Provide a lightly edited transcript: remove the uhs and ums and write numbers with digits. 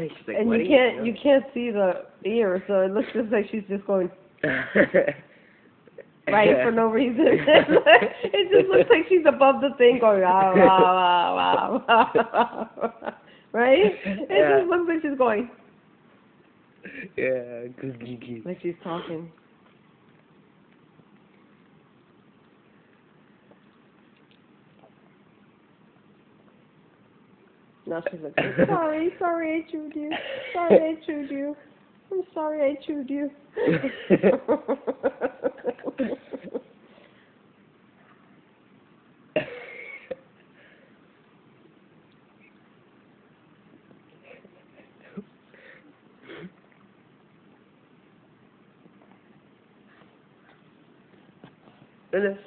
She's like, And you can't see the ear, so it looks just like she's just going right for no reason. It just looks like she's above the thing going wow wow wow wow. Right? It just looks like she's going. Yeah, good. Like she's talking. Now she's like, sorry, I chewed you. Sorry, I chewed you. I'm sorry, I chewed you. It is.